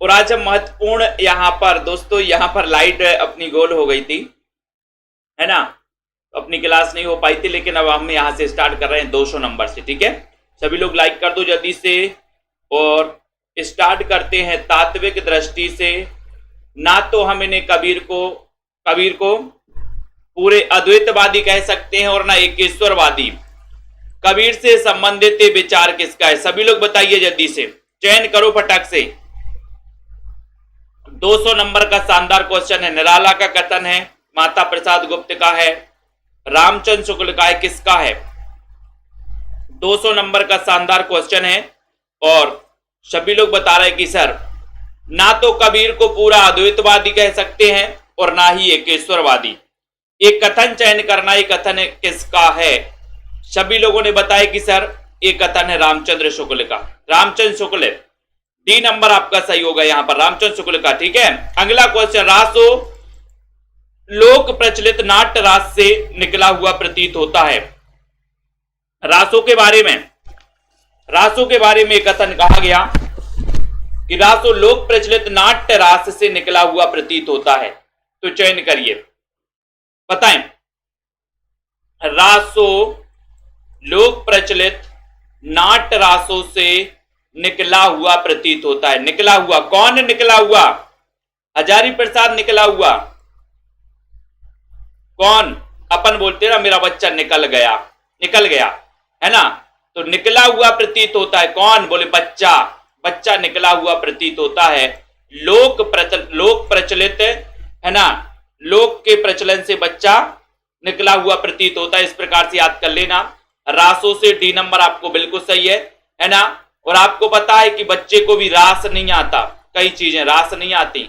और आज हम महत्वपूर्ण यहाँ पर दोस्तों, यहाँ पर लाइट अपनी गोल हो गई थी, है ना, अपनी क्लास नहीं हो पाई थी, लेकिन अब हम यहाँ से स्टार्ट कर रहे हैं 200 नंबर से। ठीक है, सभी लोग लाइक कर दो जल्दी से और स्टार्ट करते हैं। तात्विक दृष्टि से ना तो हम इन्हें कबीर को पूरे अद्वैतवादी कह सकते हैं और ना एकेश्वरवादी। कबीर से संबंधित विचार किसका है? सभी लोग बताइए जल्दी से, चयन करो फटाक से। 200 नंबर का शानदार क्वेश्चन है। निराला का कथन है, माता प्रसाद गुप्त का है, रामचंद्र शुक्ल का है, किसका है? 200 नंबर का शानदार क्वेश्चन है और सभी लोग बता रहे हैं कि सर ना तो कबीर को पूरा अद्वैतवादी कह सकते हैं और ना ही एकेश्वरवादी। एक कथन चयन करना, एक कथन किसका है? सभी लोगों ने बताया कि सर एक कथन है रामचंद्र शुक्ल का। रामचंद्र शुक्ल, डी नंबर आपका सही होगा यहां पर, रामचंद्र शुक्ल का। ठीक है, अगला क्वेश्चन, रासो लोक प्रचलित नाट्य रास से निकला हुआ प्रतीत होता है। रासों के बारे में कथन कहा गया कि रासो लोक प्रचलित नाट्य रास से निकला हुआ प्रतीत होता है। तो चयन करिए, बताएं। रासो लोक प्रचलित नाट्य रासों से निकला हुआ प्रतीत होता है। निकला हुआ, कौन निकला हुआ? हजारी प्रसाद निकला हुआ। कौन? अपन बोलते ना मेरा बच्चा निकल गया है ना, तो निकला हुआ प्रतीत होता है। कौन? बोले बच्चा। बच्चा निकला हुआ प्रतीत होता है। लोक प्रचलित है ना, लोक के प्रचलन से बच्चा निकला हुआ प्रतीत होता है। इस प्रकार से याद कर लेना। रासों से डी नंबर आपको बिल्कुल सही है ना। और आपको पता है कि बच्चे को भी रास नहीं आता, कई चीजें रास नहीं आती,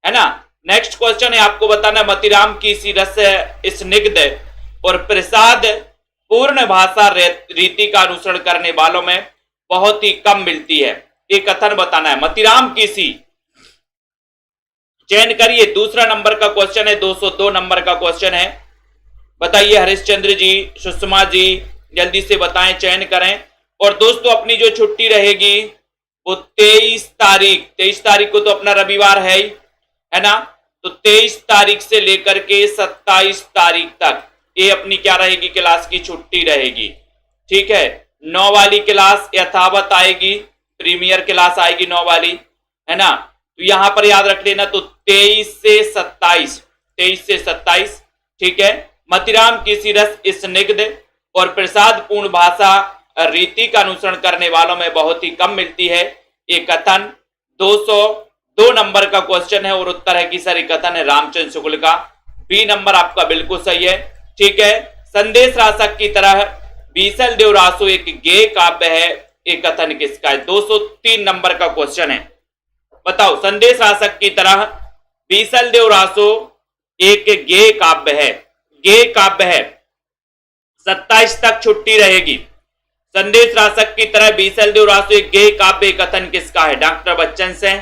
है ना। नेक्स्ट क्वेश्चन है, आपको बताना मतिराम की सी रस स्निग्ध और प्रसाद पूर्ण भाषा रीति का अनुसरण करने वालों में बहुत ही कम मिलती है। एक कथन बताना है, मतिराम की सी। चयन करिए। दूसरा नंबर का क्वेश्चन है, 202 नंबर का क्वेश्चन है। बताइए हरिश्चंद्र जी, सुषमा जी, जल्दी से बताएं, चयन करें। और दोस्तों अपनी जो छुट्टी रहेगी वो 23 तारीख को तो अपना रविवार है ना, तो 23 तारीख से लेकर के 27 तारीख तक ये अपनी क्या रहेगी? क्लास की छुट्टी रहेगी। ठीक है, 9 वाली क्लास यथावत आएगी, प्रीमियर क्लास आएगी 9 वाली, है ना। तो यहां पर याद रख लेना, तो 23 से 27। ठीक है, मतिराम की सी रस स्निग्ध और प्रसाद पूर्ण भाषा रीति का अनुसरण करने वालों में बहुत ही कम मिलती है। ये कथन 202 नंबर का क्वेश्चन है और उत्तर है कि सर ये कथन है रामचंद्र शुक्ल का। बी नंबर आपका बिल्कुल सही है। ठीक है, संदेश रासक की तरह बीसल देव रासो एक गेय काव्य है, एक कथन किसका है? 203 नंबर का क्वेश्चन है। बताओ, संदेश रासक की तरह बीसल देव रासो एक गेय काव्य है। 27 तक छुट्टी रहेगी। संदेश रासक की तरह बीसल देव रासो एक गेय काव्य, कथन किसका है? डॉक्टर बच्चन से,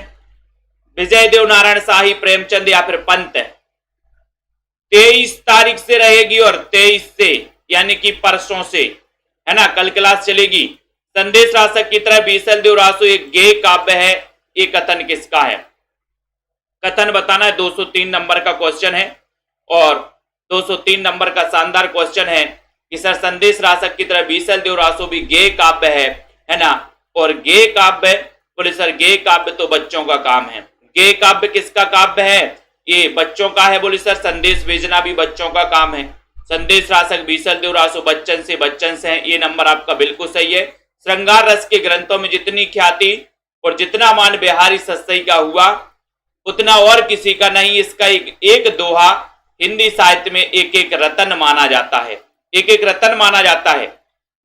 विजय देव नारायण शाही, प्रेमचंद या फिर पंत। 23 तारीख से रहेगी और 23 से यानी कि परसों से, है ना, कल क्लास चलेगी। संदेश रासक की तरह बीसल देव रासो एक गेय काव्य है, ये कथन किसका है? कथन बताना है। 203 नंबर का क्वेश्चन है और 203 नंबर का शानदार क्वेश्चन है कि सर संदेश रासक की तरह बीसल देव रासो भी गेय काव्य है ना। और गेय काव्य, बोले सर गेय काव्य तो बच्चों का काम है। गेय काव्य किसका काव्य है? ये बच्चों का है। बोले सर संदेश भेजना भी बच्चों का काम है। संदेश रासक बीसल देव रासो बच्चन से है। ये नंबर आपका बिल्कुल सही है। श्रृंगार रस के ग्रंथों में जितनी ख्याति और जितना मान बिहारी सस्ती का हुआ उतना और किसी का नहीं। इसका एक दोहा हिंदी साहित्य में एक रत्न माना जाता है, एक रत्न माना जाता है।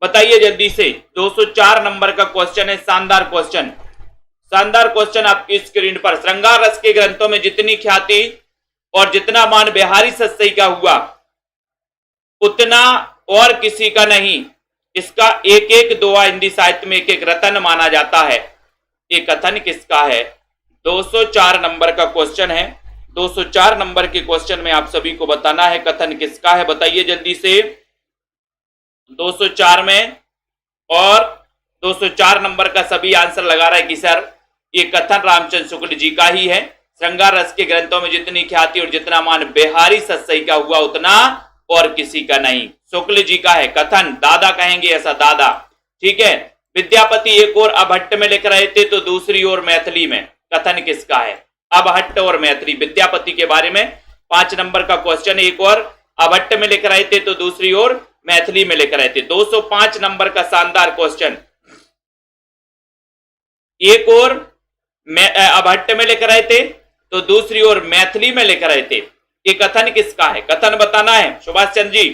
बताइए जल्दी से। 204 नंबर का क्वेश्चन है, शानदार क्वेश्चन आपकी स्क्रीन पर। श्रृंगार रस के ग्रंथों में जितनी ख्याति और जितना मान बिहारी सस्ती का हुआ उतना और किसी का नहीं। इसका एक दोहा हिंदी साहित्य में एक रत्न माना जाता है। ये कथन किसका है? 204 नंबर का क्वेश्चन है। 204 नंबर के क्वेश्चन में आप सभी को बताना है कथन किसका है। बताइए जल्दी से। 204 में और 204 नंबर का सभी आंसर लगा रहा है कि सर ये कथन रामचंद्र शुक्ल जी का ही है। श्रृंगार रस के ग्रंथों में जितनी ख्याति और जितना मान बिहारी सतसई का हुआ उतना और किसी का नहीं। शुक्ल जी का है कथन, दादा कहेंगे ऐसा दादा। ठीक है, विद्यापति एक और अभट्ट में लिख रहे थे तो दूसरी ओर मैथिली में। कथन किसका है? अभट्ट और मैथिली। विद्यापति के बारे में 5 नंबर का क्वेश्चन, एक और अभट्ट में लिख रहे थे तो दूसरी ओर मैथिली में लिख रहे थे। 205 नंबर का शानदार क्वेश्चन, एक और अभट्ट में लिख रहे थे तो दूसरी ओर मैथिली में लिख रहे थे। ये कथन किसका है? कथन बताना है सुभाष चंद्र जी।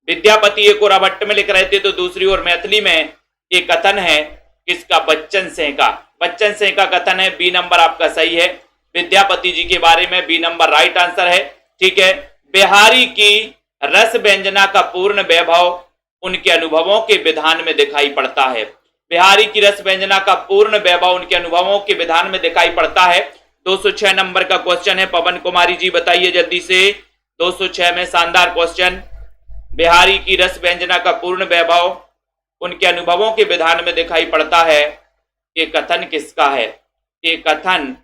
विद्यापति एक और अभट्ट में लिख रहे थे तो दूसरी ओर मैथिली में। ये कथन है किसका? बच्चन सिंह का। बच्चन सिंह का कथन है। बी नंबर आपका सही है। विद्यापति जी के बारे में बी नंबर राइट आंसर है। ठीक है, बिहारी की रस व्यंजना का पूर्ण वैभव उनके अनुभवों के विधान में दिखाई पड़ता है। बिहारी की रस व्यंजना का पूर्ण वैभव उनके अनुभवों के विधान में दिखाई पड़ता है। 206 नंबर का क्वेश्चन है। पवन कुमारी जी बताइए जल्दी से। 206 में शानदार क्वेश्चन, बिहारी की रस व्यंजना का पूर्ण वैभव उनके अनुभवों के विधान में दिखाई पड़ता है। ये कथन किसका है? ये कथन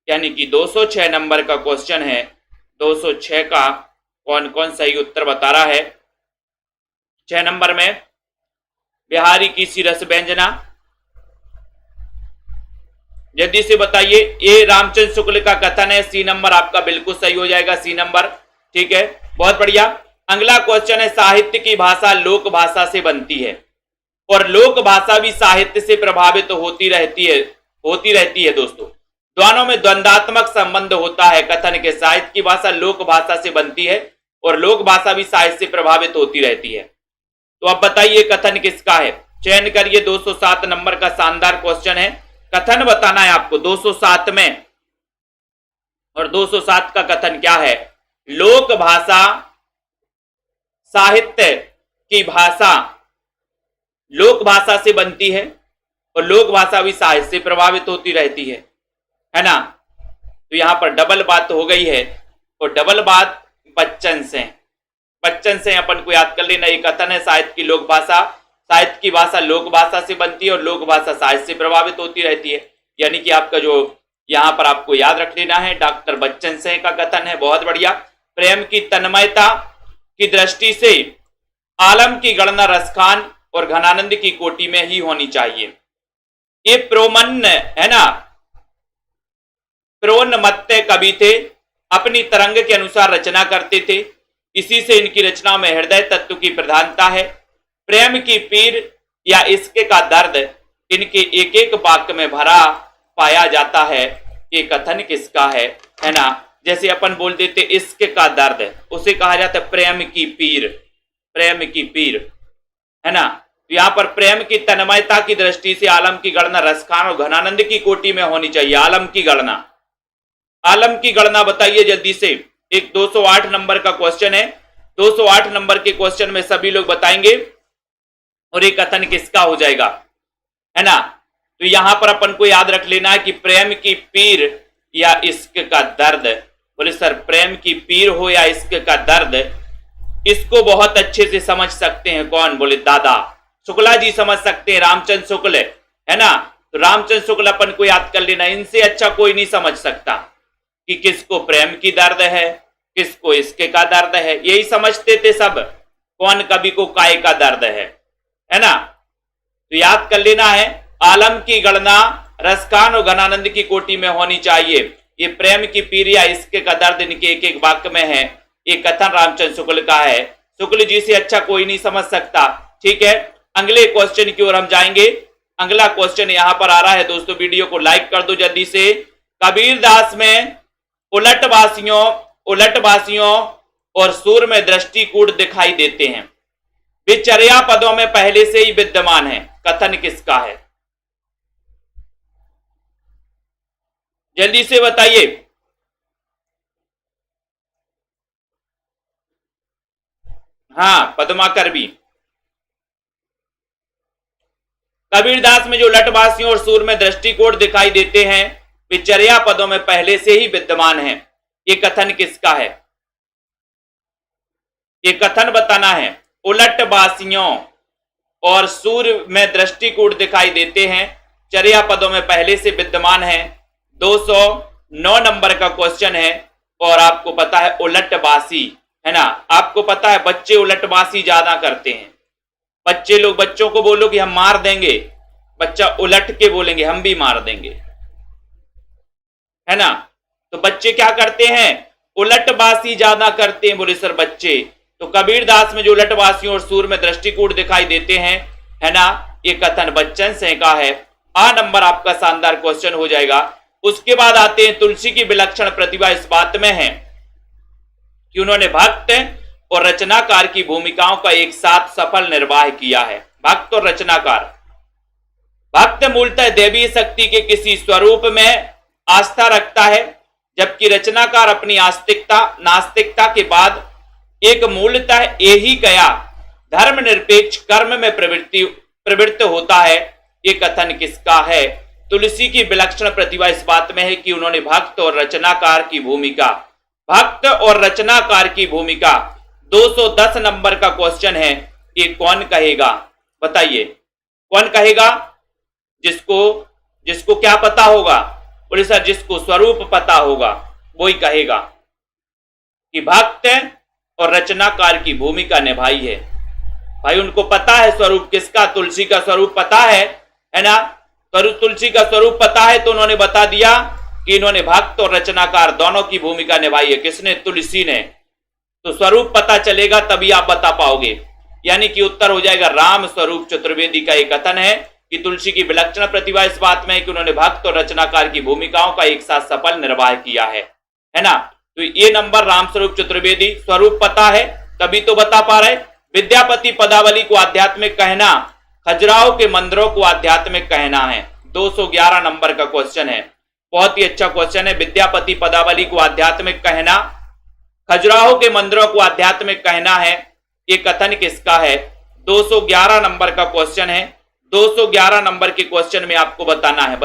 यानी कि 206 नंबर का क्वेश्चन है। 206 का कौन कौन सही उत्तर बता रहा है? 6 नंबर में बिहारी की सी रस व्यंजना, जल्दी से बताइए। ये रामचंद्र शुक्ल का कथन है। सी नंबर आपका बिल्कुल सही हो जाएगा, सी नंबर। ठीक है, बहुत बढ़िया। अगला क्वेश्चन है, साहित्य की भाषा लोक भाषा से बनती है और लोक भाषा भी साहित्य से प्रभावित होती रहती है दोस्तों। दोनों में द्वंद्वात्मक संबंध होता है। कथन के साहित्य की भाषा लोक भाषा से बनती है और लोक भाषा भी साहित्य से प्रभावित होती रहती है। तो अब बताइए कथन किसका है? चयन करिए। 207 नंबर का शानदार क्वेश्चन है। कथन बताना है आपको 207 में। और 207 का कथन क्या है? लोक भाषा साहित्य की भाषा लोक भाषा से बनती है और लोक भाषा भी साहित्य से प्रभावित होती रहती है ना। तो यहां पर डबल बात हो गई है और डबल बात बच्चन से अपन को याद कर लेना। ये कथन है, साहित्य की लोक भाषा, साहित्य की भाषा लोक भाषा से बनती है और लोक भाषा साहित्य से प्रभावित होती रहती है। यानी कि आपका जो यहां पर आपको याद रख लेना है डॉक्टर बच्चन सिंह का कथन है। बहुत बढ़िया। प्रेम की तन्मयता की दृष्टि से आलम की गणना रसखान और घनानंद की कोटि में ही होनी चाहिए। ये प्रोमन्न है ना, प्रोन्मत्त कवि थे, अपनी तरंग के अनुसार रचना करते थे। इसी से इनकी रचना में हृदय तत्व की प्रधानता है। प्रेम की पीर या इश्क का दर्द इनके एक एक वाक्य में भरा पाया जाता है। ये कथन किसका है ना। जैसे अपन बोल देते इश्क का दर्द, उसे कहा जाता है प्रेम की पीर, प्रेम की पीर, है ना। तो यहाँ पर प्रेम की तन्मयता की दृष्टि से आलम की गणना रसखान और घनानंद की कोटि में होनी चाहिए। आलम की गणना, आलम की गणना बताइए जल्दी से। एक 208 नंबर का क्वेश्चन है। 208 नंबर के क्वेश्चन में सभी लोग बताएंगे और ये कथन किसका हो जाएगा, है ना। तो यहां पर अपन को याद रख लेना है कि प्रेम की पीर या इश्क का दर्द। बोले सर प्रेम की पीर हो या इश्क का दर्द, इसको बहुत अच्छे से समझ सकते हैं कौन? बोले दादा शुक्ला जी समझ सकते हैं, रामचंद्र शुक्ल है ना। तो रामचंद्र शुक्ल अपन को याद कर लेना। इनसे अच्छा कोई नहीं समझ सकता कि किसको प्रेम की दर्द है, किसको इश्क का दर्द है। यही समझते थे सब, कौन कवि को काय का दर्द है ना। तो याद कर लेना है, आलम की गणना रसखान और घनानंद की कोटि में होनी चाहिए। ये प्रेम की पीर या इश्क का दर्द इनके एक एक वाक्य में है। ये कथन रामचंद्र शुक्ल का है। शुक्ल जी से अच्छा कोई नहीं समझ सकता। ठीक है, अगले क्वेश्चन की ओर हम जाएंगे। अगला क्वेश्चन यहां पर आ रहा है दोस्तों, वीडियो को लाइक कर दो जल्दी से। कबीरदास में उलटवासियों और सूर में दृष्टिकूट दिखाई देते हैं। वे चर्या पदों में पहले से ही विद्यमान है। कथन किसका है? जल्दी से बताइए। हाँ, पद्माकर भी। कबीरदास में जो लटवासियों और सूर में दृष्टिकोण दिखाई देते हैं वे चर्या पदों में पहले से ही विद्यमान हैं। ये कथन किसका है? ये कथन बताना है। उलटवासियों और सूर में दृष्टिकोण दिखाई देते हैं, चर्या पदों में पहले से विद्यमान है। 209 नंबर का क्वेश्चन है। और आपको पता है उलटबासी, है ना, आपको पता है बच्चे उलटबासी ज्यादा करते हैं। बच्चों को बोलो कि हम मार देंगे, बच्चा उलट के बोलेंगे हम भी मार देंगे, है ना। तो बच्चे क्या करते हैं, उलटबासी ज्यादा करते हैं। बोले सर बच्चे, तो कबीरदास में जो उलटबासियों और सूर में दृष्टिकूट दिखाई देते हैं, है ना, ये कथन बच्चन से का है। आ नंबर आपका शानदार क्वेश्चन हो जाएगा। उसके बाद आते हैं तुलसी की विलक्षण प्रतिभा इस बात में है कि उन्होंने भक्त और रचनाकार की भूमिकाओं का एक साथ सफल निर्वाह किया है। भक्त और रचनाकार, भक्त मूलतः देवी शक्ति के किसी स्वरूप में आस्था रखता है, जबकि रचनाकार अपनी नास्तिकता के बाद एक मूलतः यही गया धर्मनिरपेक्ष कर्म में प्रवृत्त होता है। ये कथन किसका है? तुलसी की विलक्षण प्रतिभा इस बात में है कि उन्होंने भक्त और रचनाकार की भूमिका 210 नंबर का क्वेश्चन है। ये कौन कहेगा बताइए, कौन कहेगा? जिसको क्या पता होगा? बोले सर जिसको स्वरूप पता होगा वो ही कहेगा कि भक्त और रचनाकार की भूमिका निभाई है। भाई उनको पता है स्वरूप किसका, तुलसी का स्वरूप पता है ना। तुलसी का स्वरूप पता है तो उन्होंने बता दिया कि इन्होंने भक्त और रचनाकार दोनों की भूमिका निभाई है। किसने? तुलसी ने। तो स्वरूप पता चलेगा तभी आप बता पाओगे, यानी कि उत्तर हो जाएगा राम स्वरूप चतुर्वेदी का एक कथन है कि तुलसी की विलक्षण प्रतिभा इस बात में है कि उन्होंने भक्त और रचनाकार की भूमिकाओं का एक साथ सफल निर्वाह किया है ना। तो ये नंबर राम स्वरूप चतुर्वेदी, स्वरूप पता है तभी तो बता पा रहे। विद्यापति पदावली को आध्यात्मिक कहना, खजुराहो के मंदिरों को आध्यात्मिक कहना है। 211 नंबर का क्वेश्चन है, बहुत ही अच्छा क्वेश्चन है। विद्यापति पदावली को आध्यात्मिक कहना, खजुराहो के मंदिरों को आध्यात्मिक कहना है, ये कथन किसका है? 211 नंबर का क्वेश्चन है। 211 नंबर के क्वेश्चन में आपको बताना है,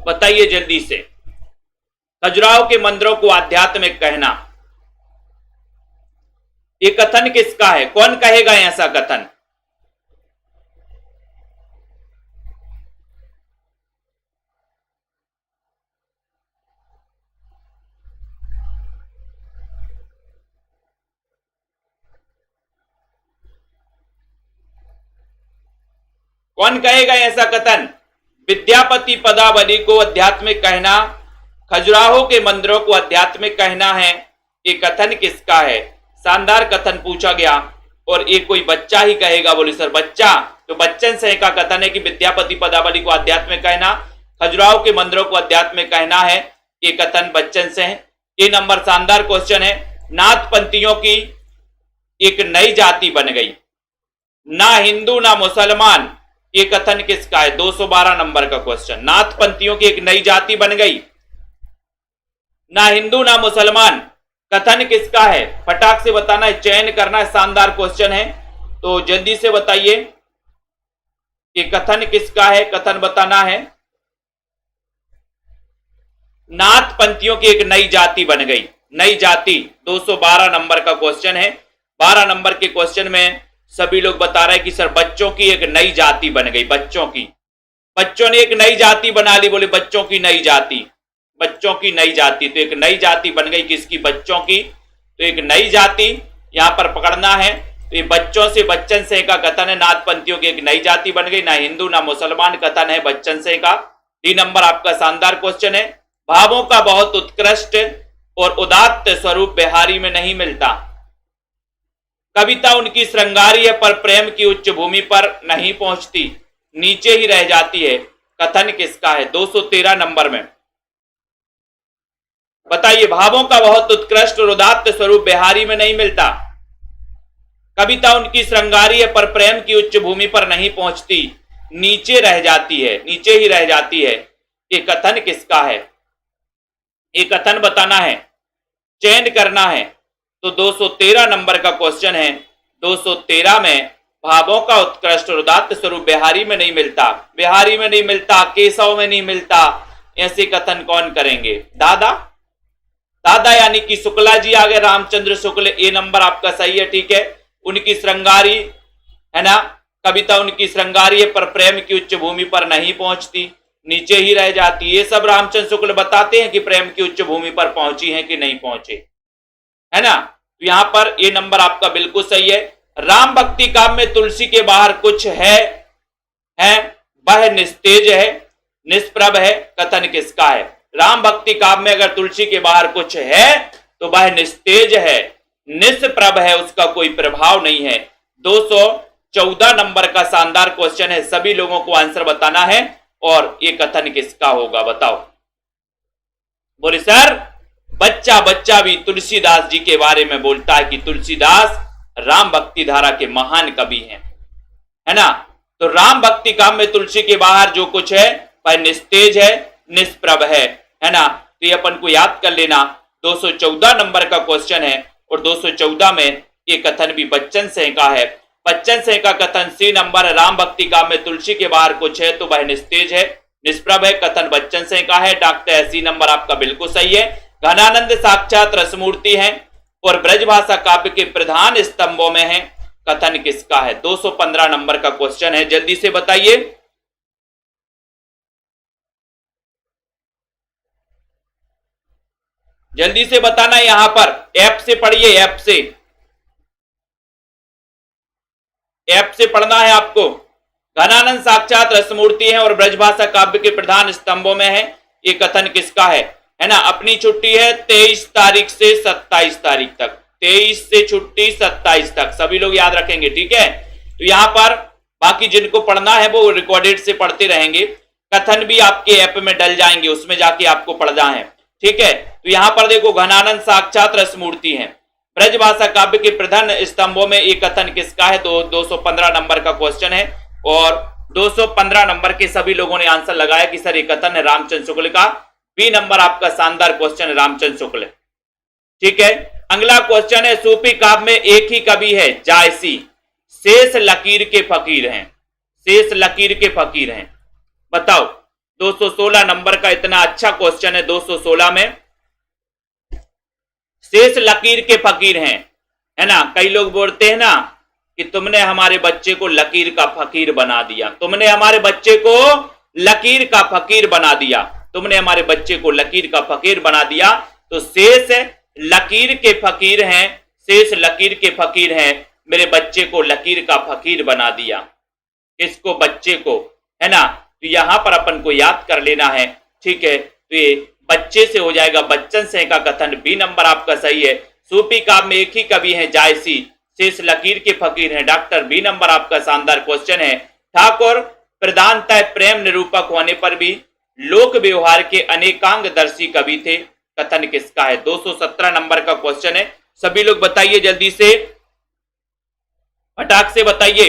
बताइए जल्दी से। खजुराहो के मंदिरों को आध्यात्मिक कहना, ये कथन किसका है? कौन कहेगा ऐसा कथन? कौन कहेगा ऐसा कथन? विद्यापति पदावली को आध्यात्मिक कहना, खजुराहो के मंदिरों को आध्यात्मिक कहना है, ये कथन किसका है? शानदार कथन पूछा गया और ये कोई बच्चा ही कहेगा। बोले सर बच्चा, तो बच्चन से का कथन है कि विद्यापति पदावली को आध्यात्मिक कहना, खजुराहो के मंदिरों को आध्यात्मिक कहना है, ये कथन बच्चन से है। ये नंबर शानदार क्वेश्चन है। नाथपंथियों की एक नई जाति बन गई, ना हिंदू ना मुसलमान, ये कथन किसका है? 212 नंबर का क्वेश्चन। नाथपंथियों की एक नई जाति बन गई, ना हिंदू ना मुसलमान, कथन किसका है? फटाक से बताना है, चयन करना है। शानदार क्वेश्चन है तो जल्दी से बताइए कि कथन किसका है, कथन बताना है। नाथपंथियों की एक नई जाति बन गई, नई जाति 212 नंबर का क्वेश्चन है। 12 नंबर के क्वेश्चन में सभी लोग बता रहे हैं कि सर बच्चों की एक नई जाति बन गई, बच्चों ने एक नई जाति बना ली। बोले बच्चों की नई जाति, बच्चों की नई जाति, तो एक नई जाति बन गई किसकी? बच्चों की। तो एक नई जाति यहां पर पकड़ना है। तो ये बच्चों से बच्चन से का कथन है, नाथपंथियों की एक नई जाति बन गई, ना हिंदू ना मुसलमान, कथन है बच्चन से का। 3 नंबर आपका शानदार क्वेश्चन है। भावों का बहुत उत्कृष्ट और उदात्त स्वरूप बिहारी में नहीं मिलता, कविता उनकी श्रृंगारी है पर प्रेम की उच्च भूमि पर नहीं पहुंचती, नीचे ही रह जाती है, कथन किसका है? 213 नंबर में बताइए। भावों का बहुत उत्कृष्ट और उदात्त स्वरूप बिहारी में नहीं मिलता, कविता उनकी श्रृंगारी है पर प्रेम की उच्च भूमि पर नहीं पहुंचती, नीचे रह जाती है, नीचे ही रह जाती है, ये कथन किसका है? ये कथन बताना है, चयन करना है। तो 213 नंबर का क्वेश्चन है। 213 में भावों का उत्कृष्ट और उदात्त स्वरूप बिहारी में नहीं मिलता, बिहारी में नहीं मिलता, केशव में नहीं मिलता, ऐसे कथन कौन करेंगे? दादा यानी कि शुक्ला जी आ गए, रामचंद्र शुक्ल। ए नंबर आपका सही है, ठीक है। उनकी श्रृंगारी, है ना, कविता उनकी श्रृंगारी है पर प्रेम की उच्च भूमि पर नहीं पहुंचती, नीचे ही रह जाती। ये सब रामचंद्र शुक्ल बताते हैं कि प्रेम की उच्च भूमि पर पहुंची है कि नहीं पहुंचे, है ना। तो यहां पर ये नंबर आपका बिल्कुल सही है। राम भक्ति काव्य में तुलसी के बाहर कुछ है वह निस्तेज है, निष्प्रभ है, कथन किसका है। राम भक्ति काव्य में अगर तुलसी के बाहर कुछ है तो वह निस्तेज है, निष्प्रभ है, उसका कोई प्रभाव नहीं है। 214 नंबर का शानदार क्वेश्चन है, सभी लोगों को आंसर बताना है और ये कथन किसका होगा बताओ। बोले सर बच्चा बच्चा भी तुलसीदास जी के बारे में बोलता है कि तुलसीदास राम भक्ति धारा के महान कवि हैं, है ना। तो राम भक्ति काव्य में तुलसी के बाहर जो कुछ है वह निस्तेज है, निष्प्रभ है ना। तो ये अपन को याद कर लेना। 214 नंबर का क्वेश्चन है और 214 में ये कथन भी बच्चन सिंह का है। बच्चन सिंह का कथन सी नंबर, राम भक्ति काव्य में तुलसी के बाहर कुछ है तो वह निस्तेज है, निष्प्रभ है, कथन बच्चन सिंह का है। डॉक्टर सी नंबर आपका बिल्कुल सही है। घनानंद साक्षात रसमूर्ति हैं और ब्रजभाषा काव्य के प्रधान स्तंभों में है, कथन किसका है। 215 नंबर का क्वेश्चन है, जल्दी से बताइए। जल्दी से बताना, यहां पर ऐप से पढ़िए, ऐप से पढ़ना है आपको। घनानंद साक्षात रसमूर्ति है और ब्रजभाषा काव्य के प्रधान स्तंभों में है, ये कथन किसका है ना। अपनी छुट्टी है 23 तारीख से 27 तारीख तक, 23 से छुट्टी 27 तक, सभी लोग याद रखेंगे, ठीक है। तो यहां पर बाकी जिनको पढ़ना है वो रिकॉर्डेड से पढ़ते रहेंगे, कथन भी आपके ऐप में डल जाएंगे, उसमें जाके आपको पढ़ना है, ठीक है। तो यहां पर देखो घनानंद साक्षात रसमूर्ति है, ब्रजभाषा काव्य के प्रधान स्तंभों में एक कथन किसका है। 215 नंबर का क्वेश्चन है और 215 नंबर के सभी लोगों ने आंसर लगाया कि सर ये कथन है रामचंद्र शुक्ल का। बी नंबर आपका शानदार क्वेश्चन है, रामचंद्र शुक्ल, ठीक है। अगला क्वेश्चन है, सूफी काव्य में एक ही कवि है जायसी, शेष लकीर के फकीर हैं, शेष लकीर के फकीर हैं, बताओ। 216 नंबर का इतना अच्छा क्वेश्चन है। 216 में शेष लकीर के फकीर हैं, है ना। कई लोग बोलते हैं ना कि तुमने हमारे बच्चे को लकीर का फकीर बना दिया, तुमने हमारे बच्चे को लकीर का फकीर बना दिया, तुमने हमारे बच्चे को लकीर का फकीर बना दिया। तो शेष लकीर के फकीर हैं, शेष लकीर के फकीर हैं, मेरे बच्चे को लकीर का फकीर बना दिया, किसको, बच्चे को, है ना। तो यहां पर अपन को याद कर लेना है, ठीक है। तो ये बच्चे से हो जाएगा बच्चन सिंह का कथन, बी नंबर आपका सही है। सूफी काव्य में एक ही कवि है जायसी, शेष लकीर के फकीर हैं, डॉक्टर, बी नंबर आपका शानदार क्वेश्चन है। ठाकुर प्रधानतः प्रेम निरूपक होने पर भी लोक व्यवहार के अनेकांगदर्शी कवि थे, कथन किसका है। 217 नंबर का क्वेश्चन है, सभी लोग बताइए जल्दी से, फटाक से बताइए।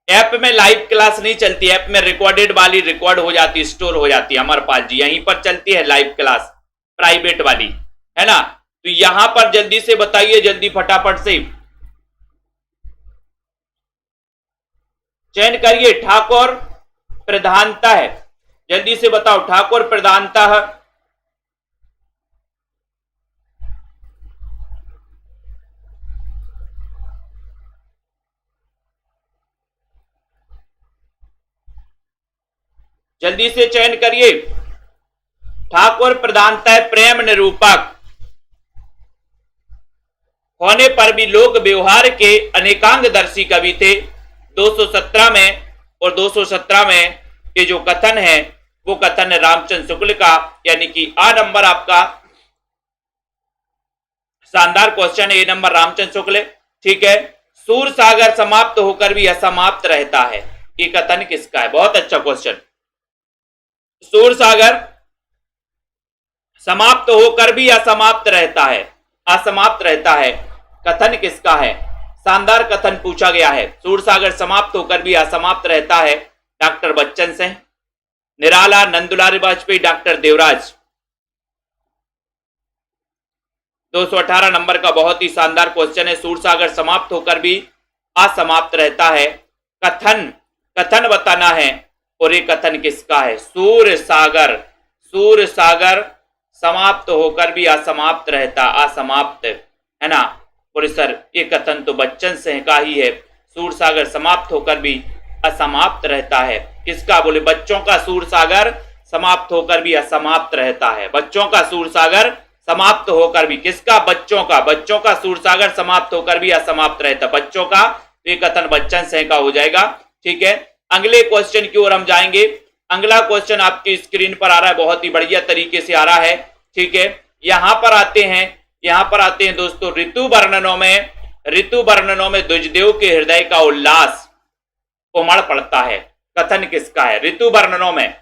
ऐप में लाइव क्लास नहीं चलती, ऐप में रिकॉर्डेड वाली रिकॉर्ड हो जाती, स्टोर हो जाती है अमर पाल जी, यहीं पर चलती है लाइव क्लास प्राइवेट वाली, है ना। तो यहां पर जल्दी से बताइए, जल्दी फटाफट से चयन करिए। ठाकुर प्रधानता है, जल्दी से बताओ, ठाकुर प्रधानता है, जल्दी से चयन करिए। ठाकुर प्रधानतः प्रेम निरूपक होने पर भी लोक व्यवहार के अनेकांगदर्शी कवि थे। 217 में और 217 में ये जो कथन है वो कथन है रामचंद्र शुक्ल का, यानी कि आ नंबर आपका शानदार क्वेश्चन है, ए नंबर रामचंद्र शुक्ल, ठीक है। सूर सागर समाप्त होकर भी असमाप्त रहता है, ये कथन किसका है। बहुत अच्छा क्वेश्चन। सूर सागर समाप्त होकर भी असमाप्त रहता है, असमाप्त रहता है, कथन किसका है। शानदार कथन पूछा गया है, सूर सागर समाप्त होकर भी असमाप्त रहता है, डॉक्टर बच्चन सिंह, निराला, नंदुलाल वाजपेयी, डॉक्टर देवराज। 218 नंबर का बहुत ही शानदार क्वेश्चन है, सूर सागर समाप्त होकर भी असमाप्त रहता है, कथन, कथन बताना है और ये कथन किसका है। सूर सागर, सूर सागर समाप्त होकर भी असमाप्त रहता, असमाप्त, है ना। बोले सर ये कथन तो बच्चन सिंह का ही है, सूरसागर समाप्त होकर भी असमाप्त रहता है। किसका? बोले बच्चों का सूरसागर समाप्त होकर भी असमाप्त रहता है। बच्चों का सूरसागर समाप्त होकर भी, किसका? बच्चों का। बच्चों का सूरसागर समाप्त होकर भी असमाप्त रहता है, बच्चों का। तो ये कथन बच्चन सिंह का हो जाएगा। ठीक है, अगले क्वेश्चन की ओर हम जाएंगे। अगला क्वेश्चन आपकी स्क्रीन पर आ रहा है, बहुत ही बढ़िया तरीके से आ रहा है। ठीक है, यहां पर आते हैं दोस्तों, ऋतु वर्णनों में द्विजदेव के हृदय का उल्लास उमड़ पड़ता है। कथन किसका है? ऋतु वर्णनों में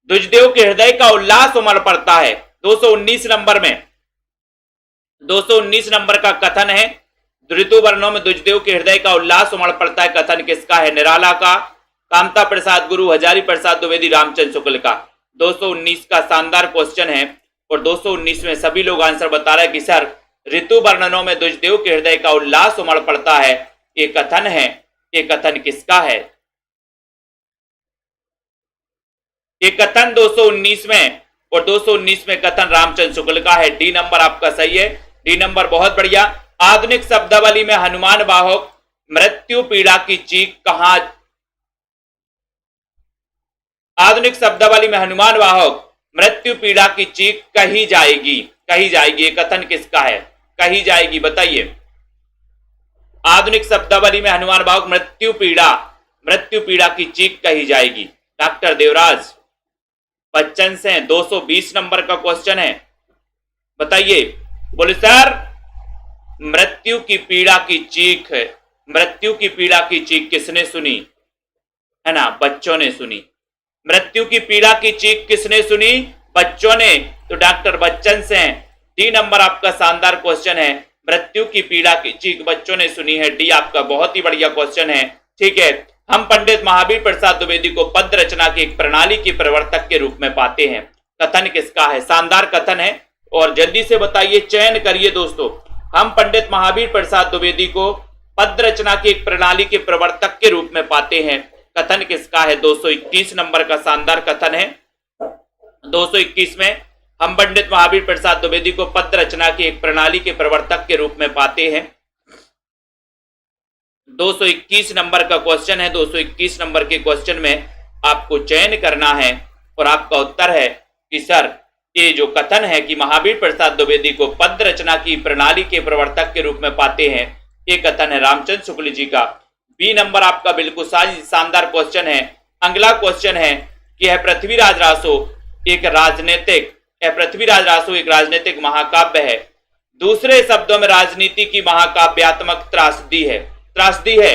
द्विजदेव के हृदय का उल्लास उमड़ पड़ता है। 219 नंबर में 219 नंबर का कथन है, ऋतु वर्णों में द्विजदेव के हृदय का उल्लास उमड़ पड़ता है। कथन किसका है? निराला का, कामता प्रसाद गुरु, हजारी प्रसाद द्विवेदी, रामचंद्र शुक्ल का। 219 का शानदार क्वेश्चन है और 219 में सभी लोग आंसर बता रहे हैं कि सर ऋतु वर्णनों में द्विजदेव के हृदय का उल्लास उमड़ पड़ता है, ये कथन है। ये कथन किसका है? ये कथन 219 में, और 219 में कथन रामचंद्र शुक्ल का है। डी नंबर आपका सही है, डी नंबर बहुत बढ़िया। आधुनिक शब्दावली में हनुमान वाहक मृत्यु पीड़ा की चीख कहां, आधुनिक शब्दावली में हनुमान वाहक मृत्यु पीड़ा की चीख कही जाएगी, कही जाएगी। ये कथन किसका है? कही जाएगी, बताइए। आधुनिक शब्दावली में हनुमान वाहक मृत्यु पीड़ा की चीख कही जाएगी। डॉक्टर देवराज बच्चन से 220 नंबर का क्वेश्चन है, बताइए। बोले सर मृत्यु की पीड़ा की चीख, मृत्यु की पीड़ा की चीख किसने सुनी? है ना, बच्चों ने सुनी। मृत्यु की पीड़ा की चीख किसने सुनी? बच्चों ने। तो डॉक्टर बच्चन से डी नंबर आपका शानदार क्वेश्चन है, मृत्यु की पीड़ा की चीख बच्चों ने सुनी है। डी आपका बहुत ही बढ़िया क्वेश्चन है। ठीक है, हम पंडित महावीर प्रसाद द्विवेदी को पद रचना की एक प्रणाली के प्रवर्तक के रूप में पाते हैं। कथन किसका है? शानदार कथन है और जल्दी से बताइए, चयन करिए दोस्तों। हम पंडित महावीर प्रसाद द्विवेदी को पद रचना की एक प्रणाली के प्रवर्तक के रूप में पाते हैं। कथन किसका है? 221 नंबर का शानदार कथन है। 221 में हम पंडित महावीर प्रसाद द्विवेदी को पद रचना की एक प्रणाली के प्रवर्तक के रूप में पाते हैं। 221 नंबर का क्वेश्चन है। 221 नंबर के क्वेश्चन में आपको चयन करना है और आपका उत्तर है कि सर ये जो कथन है कि महावीर प्रसाद द्विवेदी को पद रचना की प्रणाली के प्रवर्तक के रूप में पाते हैं, ये कथन है रामचंद्र शुक्ल जी का। बी नंबर आपका बिल्कुल शानदार क्वेश्चन है। अगला क्वेश्चन है कि है पृथ्वीराज रासो एक राजनीतिक महाकाव्य है। दूसरे शब्दों में राजनीति की महाकाव्यात्मक त्रासदी है,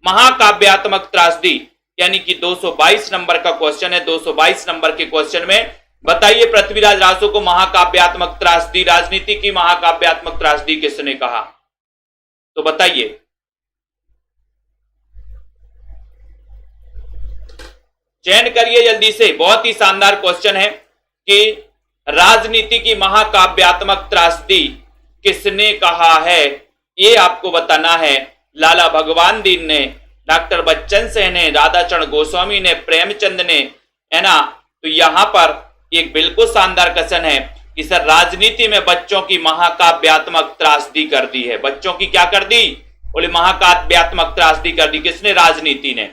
महाकाव्यात्मक त्रासदी, यानी कि 222 नंबर का क्वेश्चन है। 222 नंबर के क्वेश्चन में बताइए पृथ्वीराज रासो को महाकाव्यात्मक त्रासदी, राजनीति की महाकाव्यात्मक त्रासदी किसने कहा? तो बताइए। चयन करिए जल्दी से, बहुत ही शानदार क्वेश्चन है कि राजनीति की महाकाव्यात्मक त्रासदी किसने कहा है, ये आपको बताना है। लाला भगवान दीन ने, डॉक्टर बच्चन सिंह ने, राधाचरण गोस्वामी ने, प्रेमचंद ने, है ना। तो यहां पर एक बिल्कुल शानदार क्वेश्चन है कि सर राजनीति में बच्चों की महाकाव्यात्मक त्रासदी कर दी है। बच्चों की क्या कर दी? बोले महाकाव्यात्मक त्रासदी कर दी। किसने? राजनीति ने,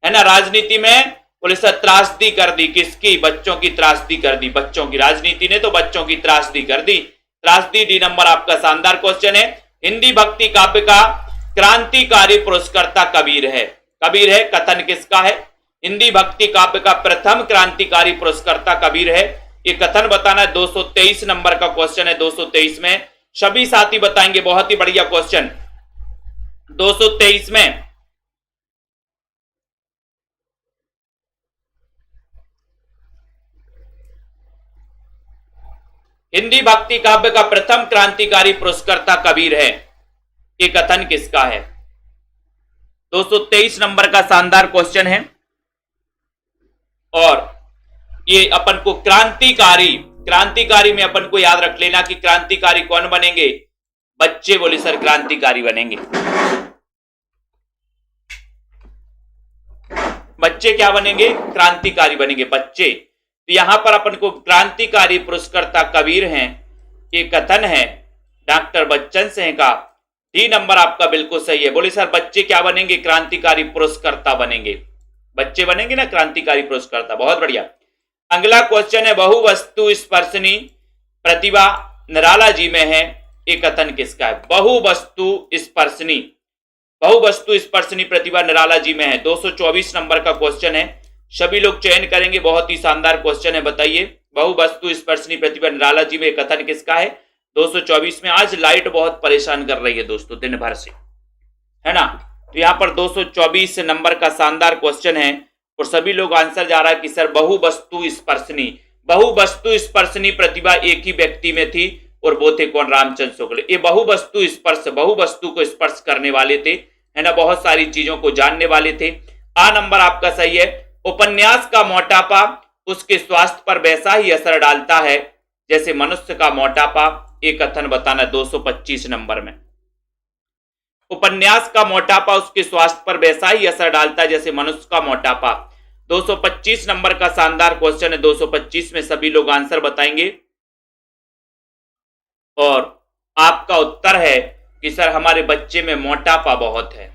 है ना। राजनीति में बोले सर त्रासदी कर दी, किसकी? बच्चों की त्रासदी कर दी, बच्चों की। राजनीति ने तो बच्चों की त्रासदी कर दी। त्रासदी डी नंबर आपका शानदार क्वेश्चन है। हिंदी भक्ति काव्य का क्रांतिकारी पुरस्कर्ता कबीर है। कबीर है, कथन किसका है? हिंदी भक्ति काव्य का प्रथम क्रांतिकारी पुरस्कर्ता कबीर है। ये कथन बताना है। 223 नंबर का क्वेश्चन है। 223 में सभी साथी बताएंगे, बहुत ही बढ़िया क्वेश्चन। 223 में हिंदी भक्ति काव्य का प्रथम क्रांतिकारी पुरस्कर्ता कबीर है, ये कथन किसका है? 223 नंबर का शानदार क्वेश्चन है और ये अपन को क्रांतिकारी में अपन को याद रख लेना कि क्रांतिकारी कौन बनेंगे? बच्चे। बोले सर क्रांतिकारी बनेंगे। बच्चे क्या बनेंगे? क्रांतिकारी बनेंगे, बच्चे। तो यहां पर अपन को क्रांतिकारी पुरस्कर्ता कबीर हैं, ये कथन है। डॉक्टर बच्चन सिंह का डी नंबर आपका बिल्कुल सही है। बोले सर बच्चे क्या बनेंगे? क्रांतिकारी पुरस्कर्ता बनेंगे। बच्चे बनेंगे ना क्रांतिकारी पुरस्कर्ता, बहुत बढ़िया। अगला क्वेश्चन है बहु वस्तु स्पर्शनी प्रतिभा निराला जी में है, ये कथन किसका है? बहु वस्तु स्पर्शनी प्रतिभा निराला जी में है। 224 नंबर का क्वेश्चन है, सभी लोग चयन करेंगे। बहुत ही शानदार क्वेश्चन है, बताइए बहु वस्तु स्पर्शनी प्रतिभा निराला जी में कथन किसका है? 224 में। आज लाइट बहुत परेशान कर रही है दोस्तों दिन भर से, है ना। तो यहां पर 224 नंबर का शानदार क्वेश्चन है और सभी लोग आंसर जा रहा है कि सर बहु वस्तु स्पर्शनी प्रतिभा एक ही व्यक्ति में थी और वो थे कौन? रामचंद्र शुक्ल। ये बहु वस्तु को स्पर्श करने वाले थे, है ना, बहुत सारी चीजों को जानने वाले थे। आ नंबर आपका सही है। उपन्यास का मोटापा उसके स्वास्थ्य पर वैसा ही असर डालता है जैसे मनुष्य का मोटापा, एक कथन बताना 225 नंबर में। उपन्यास का मोटापा उसके स्वास्थ्य पर वैसा ही असर डालता है जैसे मनुष्य का मोटापा। 225 नंबर का शानदार क्वेश्चन है। 225 में सभी लोग आंसर बताएंगे और आपका उत्तर है कि सर हमारे बच्चे में मोटापा बहुत है।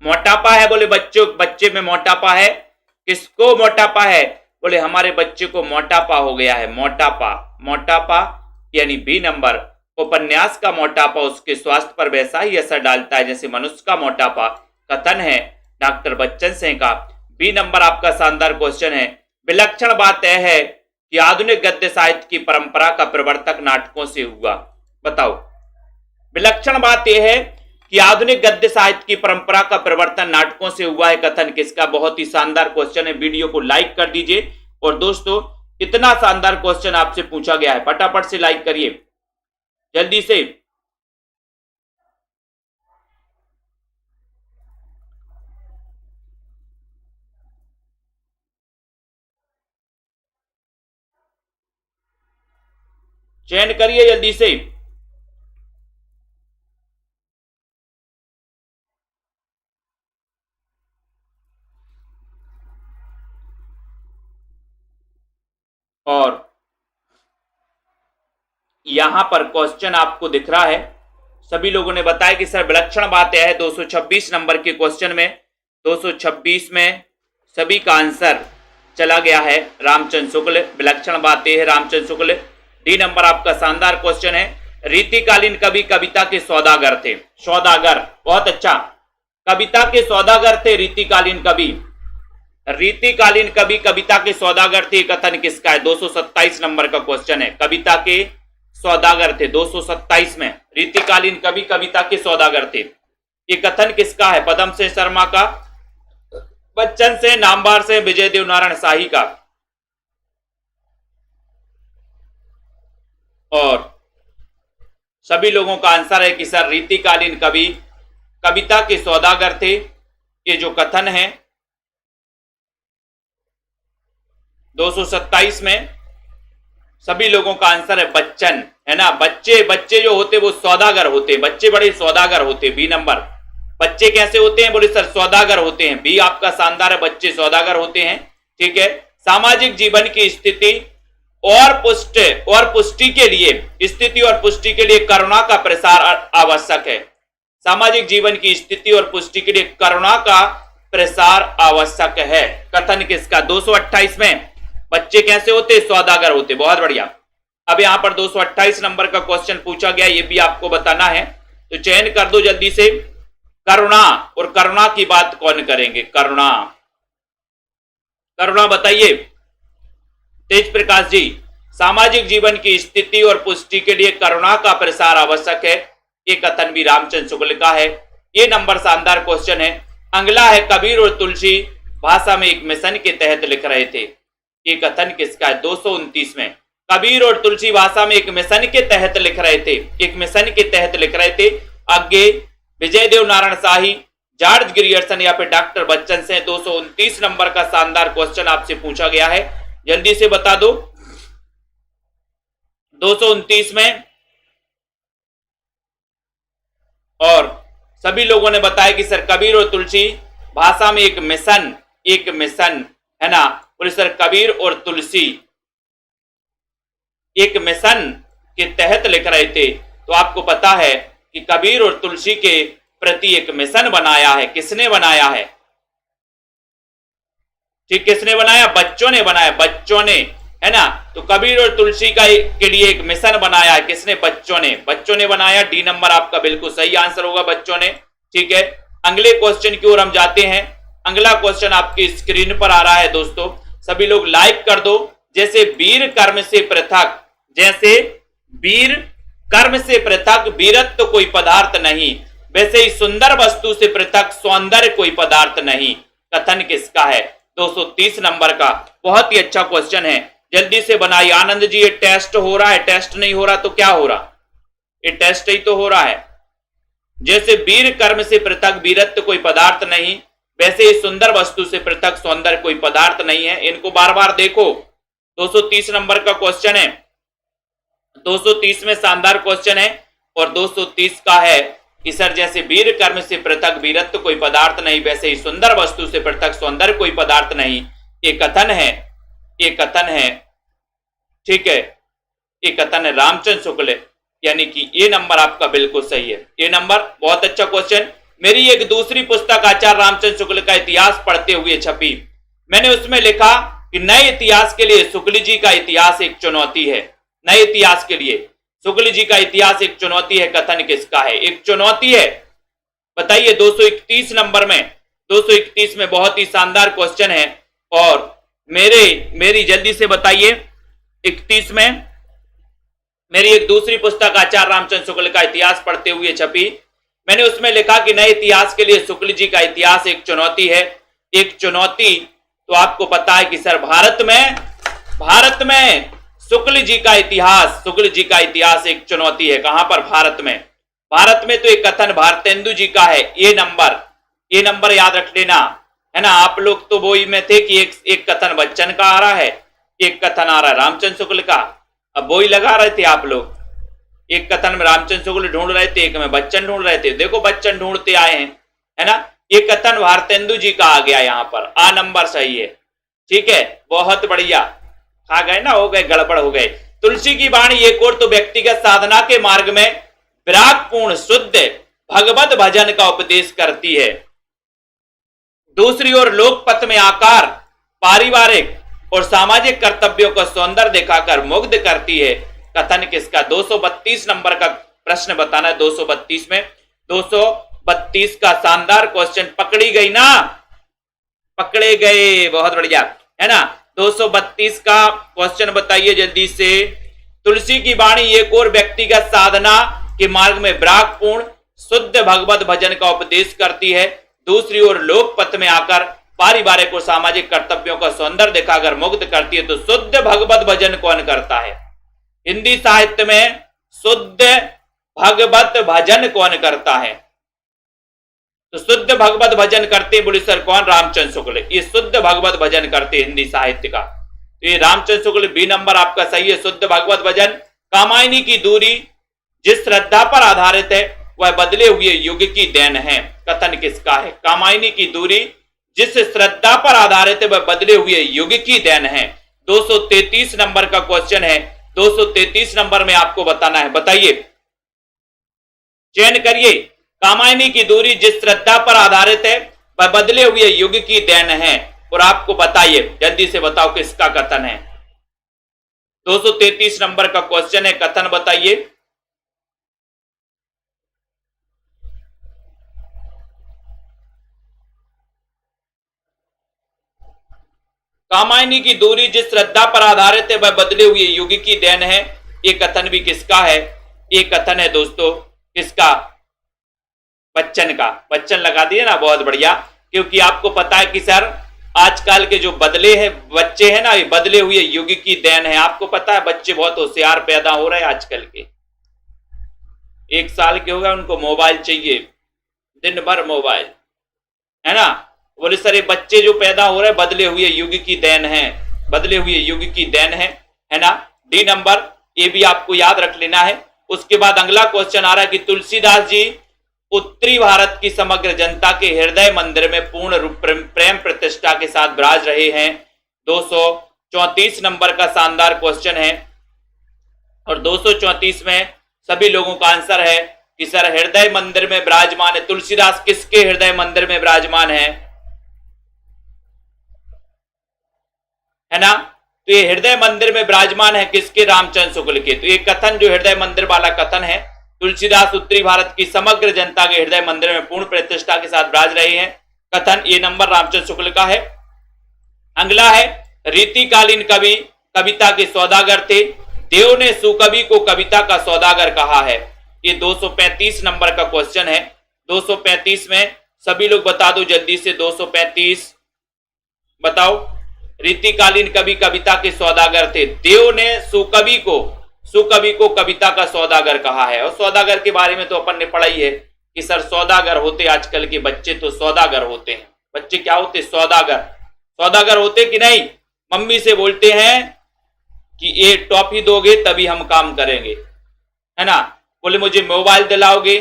मोटापा है, बोले बच्चे में मोटापा है। किसको मोटापा है? बोले हमारे बच्चे को मोटापा हो गया है। मोटापा यानी बी नंबर। उपन्यास का मोटापा उसके स्वास्थ्य पर वैसा ही असर डालता है जैसे मनुष्य का मोटापा, कथन है डॉक्टर बच्चन सिंह का। बी नंबर आपका शानदार क्वेश्चन है। विलक्षण बात यह है कि आधुनिक गद्य साहित्य की परंपरा का प्रवर्तक नाटकों से हुआ। बताओ, विलक्षण बात यह है कि आधुनिक गद्य साहित्य की परंपरा का प्रवर्तन नाटकों से हुआ है, कथन किसका? बहुत ही शानदार क्वेश्चन है। वीडियो को लाइक कर दीजिए और दोस्तों इतना शानदार क्वेश्चन आपसे पूछा गया है, फटाफट से लाइक करिए जल्दी से। चयन करिए जल्दी से। और यहां पर क्वेश्चन आपको दिख रहा है, सभी लोगों ने बताया कि सर विलक्षण बात यह है। 226 नंबर के क्वेश्चन में 226 में सभी का आंसर चला गया है रामचंद्र शुक्ल। विलक्षण बात यह है रामचंद्र शुक्ल। डी नंबर आपका शानदार क्वेश्चन है। रीतिकालीन कवि कविता के सौदागर थे। सौदागर, बहुत अच्छा, कविता के सौदागर थे रीतिकालीन कवि। रीतिकालीन कवि कविता के सौदागर थे, कथन किसका है? 227 नंबर का क्वेश्चन है। कविता के सौदागर थे 227 में। रीतिकालीन कवि कविता के सौदागर थे, ये कथन किसका है? पदम सिंह शर्मा का, बच्चन से, नामवार से, विजय देव नारायण शाही का। और सभी लोगों का आंसर है कि सर रीतिकालीन कवि कविता के सौदागर थे, ये जो कथन है 227 में सभी लोगों का आंसर है बच्चन, है ना। बच्चे जो होते वो सौदागर होते, बच्चे बड़े सौदागर होते। B number. बच्चे कैसे होते हैं? बोले सर सौदागर होते हैं। बी आपका शानदार है, बच्चे सौदागर होते हैं, ठीक है। सामाजिक जीवन की स्थिति और पुष्टि के लिए, स्थिति और पुष्टि के लिए करुणा का प्रसार आवश्यक है। सामाजिक जीवन की स्थिति और पुष्टि के लिए करुणा का प्रसार आवश्यक है, कथन किसका? 228 में बच्चे कैसे होते? सौदागर होते। बहुत बढ़िया। अब यहां पर 228 नंबर का क्वेश्चन पूछा गया, ये भी आपको बताना है, तो चयन कर दो जल्दी से। करुणा, और करुणा की बात कौन करेंगे? करुणा बताइए तेज प्रकाश जी। सामाजिक जीवन की स्थिति और पुष्टि के लिए करुणा का प्रसार आवश्यक है, ये कथन भी रामचंद्र शुक्ल का है। ये नंबर शानदार क्वेश्चन है। अगला है कबीर और तुलसी भाषा में एक मिशन के तहत लिख रहे थे, ये कथन किसका है? 229 में। कबीर और तुलसी भाषा में एक मिशन के तहत लिख रहे थे, एक मिशन के तहत लिख रहे थे। आगे विजय देव नारायण शाही, जॉर्ज ग्रियर्सन या फिर डॉक्टर बच्चन से। 229 नंबर का शानदार क्वेश्चन आपसे पूछा गया है, जल्दी से बता दो। 229 में और सभी लोगों ने बताया कि सर कबीर और तुलसी भाषा में एक मिशन, है ना। बोले सर कबीर और तुलसी एक मिशन के तहत लिख रहे थे, तो आपको पता है कि कबीर और तुलसी के प्रति एक मिशन बनाया है। किसने बनाया है? ठीक, किसने बनाया? बच्चों ने बनाया, बच्चों ने, है ना। तो कबीर और तुलसी का के लिए एक मिशन बनाया है। किसने? बच्चों ने, बच्चों ने बनाया। डी नंबर आपका बिल्कुल सही आंसर होगा, बच्चों ने। ठीक है, अगले क्वेश्चन की ओर हम जाते हैं। अगला क्वेश्चन आपकी स्क्रीन पर आ रहा है दोस्तों, सभी लोग लाइक कर दो। जैसे वीर कर्म से पृथक, जैसे वीर कर्म से पृथक वीरत्व कोई पदार्थ नहीं, वैसे ही सुंदर वस्तु से पृथक सौंदर्य कोई पदार्थ नहीं। कथन किसका है? 230 नंबर का। बहुत ही अच्छा क्वेश्चन है, जल्दी से बनाइए। आनंद जी, ये टेस्ट हो रहा है? टेस्ट नहीं हो रहा तो क्या हो रहा? ये टेस्ट ही तो हो रहा है। जैसे वीर कर्म से पृथक वीरत्व कोई पदार्थ नहीं, वैसे ही सुंदर वस्तु से पृथक सौंदर्य कोई पदार्थ नहीं है। इनको बार बार देखो। 230 नंबर का क्वेश्चन है, 230 में शानदार क्वेश्चन है। और 230 का है कि सर जैसे वीर कर्म से पृथक वीरत्व कोई पदार्थ नहीं, वैसे ही सुंदर वस्तु से पृथक सौंदर्य कोई पदार्थ नहीं। ये कथन है, ये कथन है, ठीक है, ये कथन है रामचंद्र शुक्ल, यानी कि ये नंबर आपका बिल्कुल सही है। ये नंबर बहुत अच्छा क्वेश्चन। मेरी एक दूसरी पुस्तक आचार्य रामचंद्र शुक्ल का इतिहास पढ़ते हुए छपी। मैंने उसमें लिखा कि नए इतिहास के लिए शुक्ल जी का इतिहास एक चुनौती है। नए इतिहास के लिए शुक्ल जी का इतिहास एक चुनौती है। कथन किसका है? एक चुनौती है, बताइए। 231 नंबर में, 231 में बहुत ही शानदार क्वेश्चन है। और मेरी जल्दी से बताइए। 31 में मेरी एक दूसरी पुस्तक आचार्य रामचंद्र शुक्ल का इतिहास पढ़ते हुए छपी। मैंने उसमें लिखा कि नए इतिहास के लिए शुक्ल जी का इतिहास एक चुनौती है। एक चुनौती, तो आपको पता है कि सर भारत में शुक्ल जी का इतिहास, शुक्ल जी का इतिहास एक चुनौती है। कहां पर? भारत में। भारत में तो एक कथन भारतेंदु जी का है। ये नंबर याद रख लेना, है ना। आप लोग तो वही में थे कि एक कथन बच्चन का आ रहा है, एक कथन आ रहा है रामचंद्र शुक्ल का। अब वही लगा रहे थे आप लोग। एक कथन में रामचंद्र शुक्ल ढूंढ रहे थे, एक में बच्चन ढूंढ रहे थे। देखो बच्चन ढूंढते आए हैं, है ना। ये कथन भारतेंदु जी का आ गया यहाँ पर। आ नंबर सही है, ठीक है, बहुत बढ़िया। खा गए ना, हो गए, गड़बड़ हो गए। तुलसी की वाणी एक और तो व्यक्तिगत साधना के मार्ग में विरागपूर्ण शुद्ध भगवत भजन का उपदेश करती है, दूसरी ओर लोकपथ में आकार पारिवारिक और सामाजिक कर्तव्यों को सौंदर्य दिखाकर मुग्ध करती है। कथन किसका? 232 नंबर का प्रश्न बताना है। 232 में, 232 का शानदार क्वेश्चन। पकड़ी गई ना? पकड़े गए, बहुत बढ़िया, है ना। 232 का क्वेश्चन बताइए जल्दी से। तुलसी की वाणी एक और व्यक्तिगत साधना के मार्ग में विरागपूर्ण शुद्ध भगवत भजन का उपदेश करती है, दूसरी ओर लोकपथ में आकर पारिवारिक और सामाजिक कर्तव्यों का सौंदर्य दिखाकर मुग्ध करती है। तो शुद्ध भगवत भजन कौन करता है? हिंदी साहित्य में शुद्ध भगवत भजन कौन करता है? तो शुद्ध भगवत भजन करते बोले सर कौन? रामचंद्र शुक्ल। ये शुद्ध भगवत भजन करते हिंदी साहित्य का, तो ये रामचंद्र शुक्ल। बी नंबर आपका सही है, शुद्ध भगवत भजन। कामायनी की दूरी जिस श्रद्धा पर आधारित है वह बदले हुए युग की देन है। कथन किसका है? कामायनी की दूरी जिस श्रद्धा पर आधारित है वह बदले हुए युग की देन है। 233 नंबर का क्वेश्चन है। 233 नंबर में आपको बताना है, बताइए, चयन करिए। कामायनी की दूरी जिस श्रद्धा पर आधारित है वह बदले हुए युग की देन है। और आपको बताइए, जल्दी से बताओ किसका कथन है। 233 नंबर का क्वेश्चन है, कथन बताइए। कामायनी की दूरी जिस श्रद्धा पर आधारित है वह बदले हुए युग की देन है। ये कथन भी किसका है? ये कथन है दोस्तों किसका? बच्चन का। बच्चन लगा दिए ना, बहुत बढ़िया। क्योंकि आपको पता है कि सर आजकल के जो बदले हैं बच्चे हैं ना, ये बदले हुए युग की देन है। आपको पता है बच्चे बहुत होशियार पैदा हो रहे हैं आजकल के। 1 साल के हो गए, उनको मोबाइल चाहिए, दिन भर मोबाइल, है ना। बोले सर ये बच्चे जो पैदा हो रहे हैं बदले हुए युग की देन है, बदले हुए युग की देन है ना। डी नंबर, ये भी आपको याद रख लेना है। उसके बाद अगला क्वेश्चन आ रहा है कि तुलसीदास जी उत्तरी भारत की समग्र जनता के हृदय मंदिर में पूर्ण रूप प्रेम प्रतिष्ठा के साथ विराज रहे हैं। 234 नंबर का शानदार क्वेश्चन है। और 234 में सभी लोगों का आंसर है कि सर हृदय मंदिर में विराजमान है। तुलसीदास किसके हृदय मंदिर में विराजमान है ना? तो ये हृदय मंदिर में विराजमान है किसके? रामचंद्र शुक्ल के। तो ये कथन जो हृदय मंदिर वाला कथन है, तुलसीदास उत्तरी भारत की समग्र जनता के हृदय मंदिर में पूर्ण प्रतिष्ठा के साथ विराज रहे हैं। कथन ये नंबर रामचंद्र शुक्ल का है। अगला है रीतिकालीन कवि कविता के सौदागर थे। देव ने सुकवि को कविता का सौदागर कहा है। ये 235 नंबर का क्वेश्चन है। 235 में सभी लोग बता दो जल्दी से। 235 बताओ। रीतिकालीन कवि कविता के सौदागर थे। देव ने सुकवि को कविता का सौदागर कहा है। और सौदागर के बारे में तो अपन ने पढ़ा ही है कि सर सौदागर होते, आजकल के बच्चे तो सौदागर होते हैं। बच्चे क्या होते? सौदागर होते कि नहीं? मम्मी से बोलते हैं कि ये टॉफी दोगे तभी हम काम करेंगे, है ना? बोले मुझे मोबाइल दिलाओगे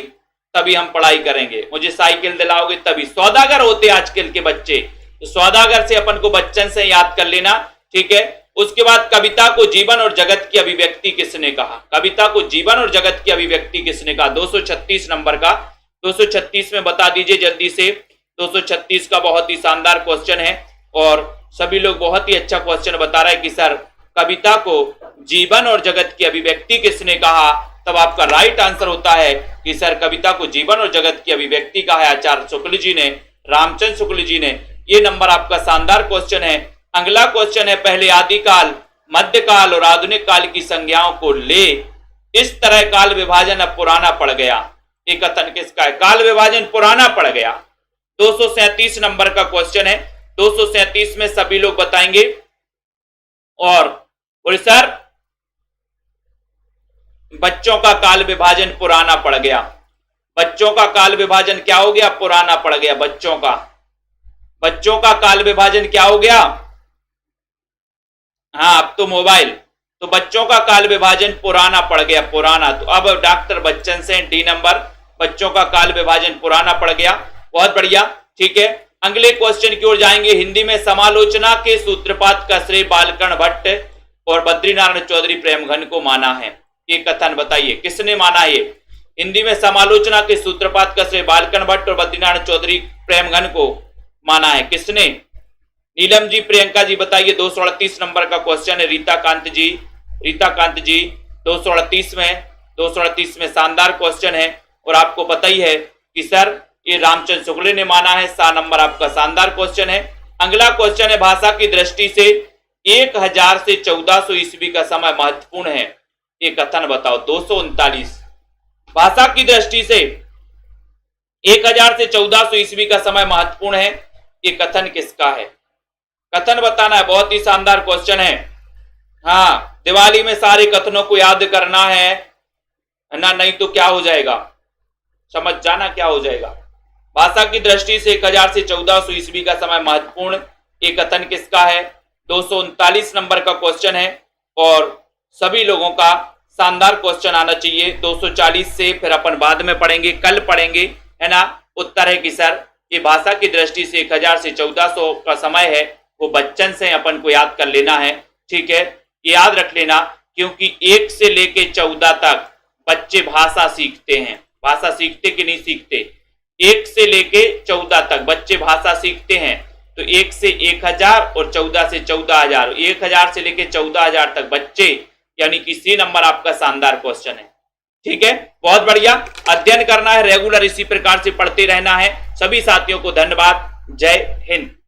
तभी हम पढ़ाई करेंगे, मुझे साइकिल दिलाओगे तभी। सौदागर होते आजकल के बच्चे। तो सौदागर से अपन को बच्चन से याद कर लेना, ठीक है। उसके बाद कविता को जीवन और जगत की अभिव्यक्ति किसने कहा? कविता को जीवन और जगत की अभिव्यक्ति किसने कहा? 236 नंबर का। 236 में बता दीजिए जल्दी से। 236 का बहुत ही शानदार क्वेश्चन है और सभी लोग बहुत ही अच्छा क्वेश्चन बता रहे हैं कि सर कविता को जीवन और जगत की अभिव्यक्ति किसने कहा? तब आपका राइट आंसर होता है कि सर कविता को जीवन और जगत की अभिव्यक्ति कहा है आचार्य शुक्ल जी ने, रामचंद्र शुक्ल जी ने। ये नंबर आपका शानदार क्वेश्चन है। अगला क्वेश्चन है पहले आदिकाल, मध्यकाल और आधुनिक काल की संज्ञाओं को ले इस तरह काल विभाजन अब पुराना पड़ गया। ये कथन किसका है? काल विभाजन पुराना पड़ गया। 237 नंबर का क्वेश्चन है। 237 में सभी लोग बताएंगे और बोले सर बच्चों का काल विभाजन पुराना पड़ गया। बच्चों का काल विभाजन क्या हो गया? पुराना पड़ गया। बच्चों का काल विभाजन क्या हो गया? हाँ, अब तो मोबाइल। तो बच्चों का काल विभाजन पुराना पड़ गया, पुराना। तो अब डॉक्टर बच्चन से डी नंबर, बच्चों का काल विभाजन पुराना पड़ गया। बहुत बढ़िया, ठीक है। अगले क्वेश्चन की ओर जाएंगे। हिंदी में समालोचना के सूत्रपात का श्रेय बालकर्ण भट्ट और बद्रीनारायण चौधरी प्रेमघन को माना है। ये कथन बताइए किसने माना है? हिंदी में समालोचना के सूत्रपात का श्रेय बालकर्ण भट्ट और बद्रीनारायण चौधरी प्रेमघन को माना है। किसने? नीलम जी, प्रियंका जी बताइए। 238 नंबर का क्वेश्चन है। रीता कांत जी 238 में शानदार क्वेश्चन है और आपको पता ही है कि सर ये रामचंद्र शुक्ल ने माना है। 7 नंबर आपका शानदार क्वेश्चन है। अगला क्वेश्चन है भाषा की दृष्टि से 1000 से 1400 ईस्वी का समय महत्वपूर्ण है। ये कथन बताओ। 239 भाषा की दृष्टि से 1000 से 1400 ईस्वी का समय महत्वपूर्ण है। ये कथन किसका है? कथन बताना है। बहुत ही शानदार क्वेश्चन है। हाँ, दिवाली में सारे कथनों को याद करना है ना, नहीं तो क्या हो जाएगा, समझ जाना क्या हो जाएगा। भाषा की दृष्टि से 1000 से 1400 ईस्वी का समय महत्वपूर्ण, ये कथन किसका है? 239 नंबर का क्वेश्चन है और सभी लोगों का शानदार क्वेश्चन आना चाहिए। 240 से फिर अपन बाद में पढ़ेंगे, कल पढ़ेंगे, है ना। उत्तर है कि सर ये भाषा की दृष्टि से 1000 से 1400 का समय है, वो बच्चन से अपन को याद कर लेना है, ठीक है। ये याद रख लेना, क्योंकि 1 से लेके 14 तक बच्चे भाषा सीखते हैं। भाषा सीखते कि नहीं सीखते? 1 से लेके 14 तक बच्चे भाषा सीखते हैं। तो 1 से 1000 और 14 से 14000, 1000 से लेके 14000 तक बच्चे, यानी कि सी नंबर आपका शानदार क्वेश्चन है, ठीक है। बहुत बढ़िया, अध्ययन करना है रेगुलर, इसी प्रकार से पढ़ते रहना है। सभी साथियों को धन्यवाद। जय हिंद।